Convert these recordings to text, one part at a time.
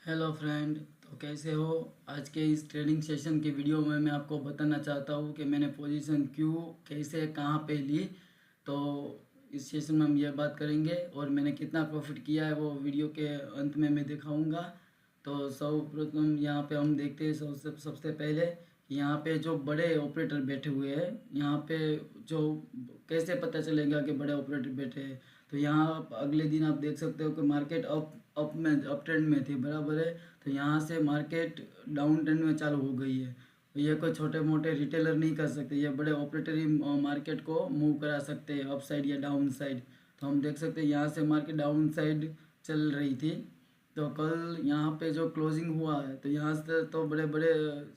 Hello friend. तो कैसे हो? आज के इस ट्रेनिंग सेशन के वीडियो में मैं आपको बताना चाहता हूँ कि मैंने पोजीशन क्यों, कैसे, कहाँ पे ली। तो इस सेशन में हम ये बात करेंगे और मैंने कितना प्रॉफिट किया है वो वीडियो के अंत में मैं दिखाऊंगा। तो सर्वप्रथम यहाँ पे हम देखते हैं सबसे पहले कि यहाँ पे जो बड़े ऑपरेटर बैठे हुए हैं, यहाँ पे जो कैसे पता चलेगा कि बड़े ऑपरेटर बैठे हैं। तो यहाँ अगले दिन आप देख सकते हो कि मार्केट अप ट्रेंड में थी, बराबर है। तो यहाँ से मार्केट डाउन ट्रेंड में चालू हो गई है। तो ये कोई छोटे मोटे रिटेलर नहीं कर सकते, ये बड़े ऑपरेटर ही मार्केट को मूव करा सकते हैं अप साइड या डाउन साइड। तो हम देख सकते हैं यहाँ से मार्केट डाउन साइड चल रही थी। तो कल यहाँ पे जो क्लोजिंग हुआ है तो यहाँ से तो बड़े बड़े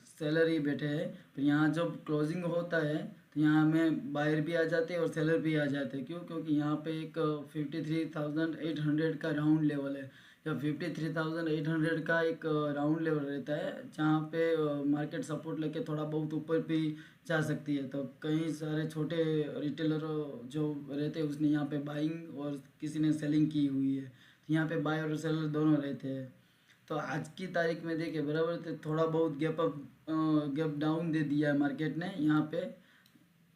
सेलर ही बैठे हैं। तो यहाँ जब क्लोजिंग होता है तो यहाँ में बायर भी आ जाते हैं और सेलर भी आ जाते हैं। क्यों? क्योंकि यहाँ पे एक 53,800 का राउंड लेवल है। या 53,800 का एक राउंड लेवल रहता है जहाँ पे मार्केट सपोर्ट लेके थोड़ा बहुत ऊपर भी जा सकती है। तो कई सारे छोटे रिटेलर जो रहते हैं उसने यहाँ पे बाइंग और किसी ने सेलिंग की हुई है। तो यहाँ पे बाय और सेलर दोनों रहते हैं। तो आज की तारीख में देखे बराबर, तो थोड़ा बहुत गैप डाउन दे दिया है मार्केट ने यहाँ पे।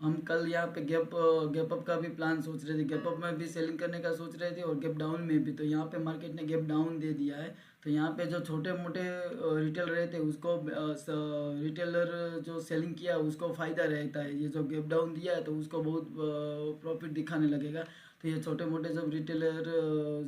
हम कल यहाँ पे गैप अप का भी प्लान सोच रहे थे, गैप अप में भी सेलिंग करने का सोच रहे थे और गैप डाउन में भी। तो यहाँ पे मार्केट ने गैप डाउन दे दिया है। तो यहाँ पे जो छोटे मोटे रिटेल रहते हैं उसको रिटेलर जो सेलिंग किया उसको फ़ायदा रहता है। ये जो गैप डाउन दिया है तो उसको बहुत प्रॉफिट दिखाने लगेगा। तो ये छोटे मोटे जब रिटेलर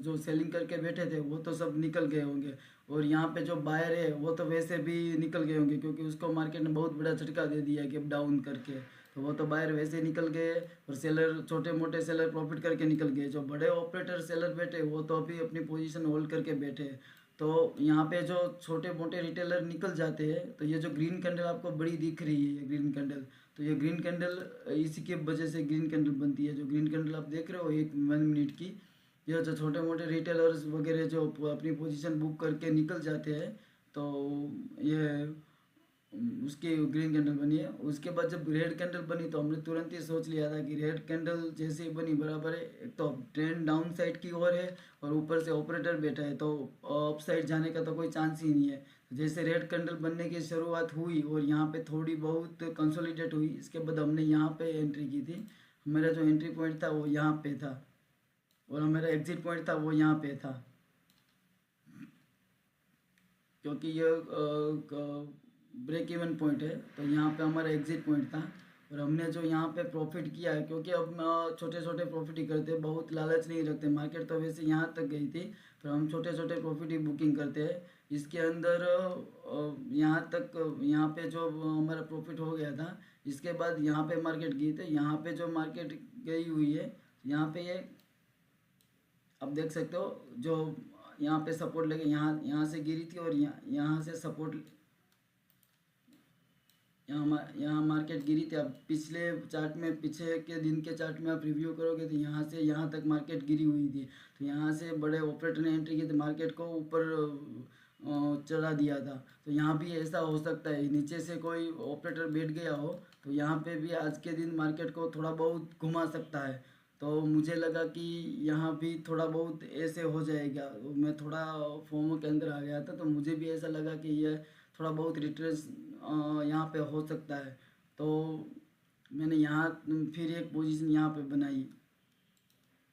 जो सेलिंग करके बैठे थे वो तो सब निकल गए होंगे। और यहाँ पे जो बायर है वो तो वैसे भी निकल गए होंगे क्योंकि उसको मार्केट ने बहुत बड़ा झटका दे दिया है गैप डाउन करके। तो वो तो बाहर वैसे ही निकल गए और सेलर, छोटे मोटे सेलर प्रॉफिट करके निकल गए। जो बड़े ऑपरेटर सेलर बैठे वो तो अभी अपनी पोजीशन होल्ड करके बैठे हैं। तो यहाँ पे जो छोटे मोटे रिटेलर निकल जाते हैं, तो ये जो ग्रीन कैंडल आपको बड़ी दिख रही है, ये ग्रीन कैंडल, तो ये ग्रीन कैंडल इसी के वजह से ग्रीन कैंडल बनती है। जो ग्रीन कैंडल आप देख रहे हो 1 मिनट की, ये जो छोटे मोटे रिटेलर्स वगैरह जो अपनी पोजीशन बुक करके निकल जाते हैं, तो ये उसकी ग्रीन कैंडल बनी है। उसके बाद जब रेड कैंडल बनी तो हमने तुरंत ही सोच लिया था कि रेड कैंडल जैसे ही बनी बराबर है, एक तो ट्रेंड डाउन साइड की ओर है और ऊपर से ऑपरेटर बैठा है तो अप साइड जाने का तो कोई चांस ही नहीं है। जैसे रेड कैंडल बनने की शुरुआत हुई और यहाँ पे थोड़ी बहुत कंसोलिडेट हुई, इसके बाद हमने यहाँ पे एंट्री की थी। मेरा जो एंट्री पॉइंट था वो यहाँ पे था और मेरा एग्जिट पॉइंट था वो यहाँ पे था। क्योंकि ये ब्रेक इवन पॉइंट है तो यहाँ पे हमारा एग्जिट पॉइंट था। और हमने जो यहाँ पे प्रॉफिट किया है, क्योंकि अब छोटे छोटे प्रॉफिट ही करते हैं, बहुत लालच नहीं रखते। मार्केट तो वैसे यहाँ तक गई थी, फिर हम छोटे छोटे प्रॉफिट ही बुकिंग करते हैं। इसके अंदर यहाँ तक, यहाँ पे जो हमारा प्रॉफिट हो गया था, इसके बाद यहाँ पे मार्केट गई थी। यहाँ पे जो मार्केट गई हुई है, यहाँ पे ये आप देख सकते हो जो यहाँ पे सपोर्ट लगे, यहाँ यहाँ से गिरी थी और यहाँ से सपोर्ट, यहाँ मार्केट गिरी थी। अब पिछले चार्ट में, पीछे के दिन के चार्ट में आप रिव्यू करोगे तो यहाँ से यहाँ तक मार्केट गिरी हुई थी। तो यहाँ से बड़े ऑपरेटर ने एंट्री की तो मार्केट को ऊपर चढ़ा दिया था। तो यहाँ भी ऐसा हो सकता है, नीचे से कोई ऑपरेटर बैठ गया हो तो यहाँ पे भी आज के दिन मार्केट को थोड़ा बहुत घुमा सकता है। तो मुझे लगा कि यहाँ भी थोड़ा बहुत ऐसे हो जाएगा। मैं थोड़ा फोमो के अंदर आ गया था तो मुझे भी ऐसा लगा कि यह थोड़ा बहुत रिट्रेस यहाँ पे हो सकता है। तो मैंने यहाँ फिर एक पोजीशन यहाँ पे बनाई,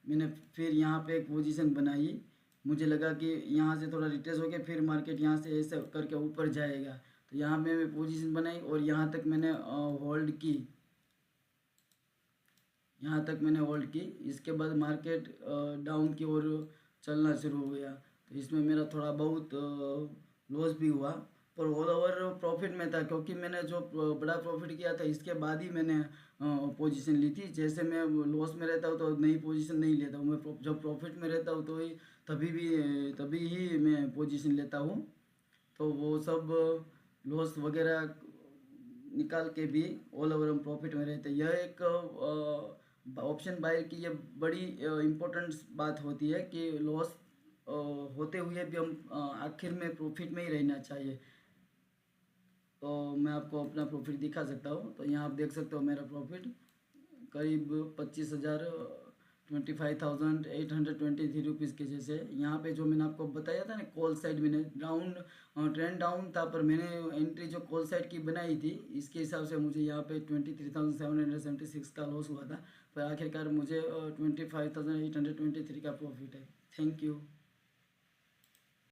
मैंने फिर यहाँ पे एक पोजीशन बनाई। मुझे लगा कि यहाँ से थोड़ा रिट्रेस हो गया, फिर मार्केट यहाँ से ऐसे करके ऊपर जाएगा। तो यहाँ पे मैं पोजीशन बनाई और यहाँ तक मैंने होल्ड की, यहाँ तक मैंने होल्ड की। इसके बाद मार्केट डाउन की ओर चलना शुरू हो गया। तो इसमें मेरा थोड़ा बहुत लॉस भी हुआ, पर ऑल ओवर प्रॉफिट में था क्योंकि मैंने जो बड़ा प्रॉफिट किया था इसके बाद ही मैंने पोजीशन ली थी। जैसे मैं लॉस में रहता हूँ तो नई पोजीशन नहीं लेता हूँ, मैं जब प्रॉफिट में रहता हूँ तो ही तभी ही मैं पोजीशन लेता हूँ। तो वो सब लॉस वगैरह निकाल के भी ऑल ओवर हम प्रॉफिट में रहते हैं। यह एक ऑप्शन बायर की ये बड़ी इम्पोर्टेंट बात होती है कि लॉस होते हुए भी हम आखिर में प्रॉफिट में ही रहना चाहिए। तो मैं आपको अपना प्रॉफिट दिखा सकता हूँ। तो यहाँ आप देख सकते हो मेरा प्रॉफिट करीब 25,000 25,823 रुपीज़ के जैसे। यहाँ पे जो मैंने आपको बताया था ना, कॉल साइड मैंने डाउन ट्रेंड डाउन था, पर मैंने एंट्री जो कॉल साइड की बनाई थी, इसके हिसाब से मुझे यहाँ पे 23,776 का लॉस हुआ था, पर आखिरकार मुझे 25,823 का प्रॉफिट है। Thank you.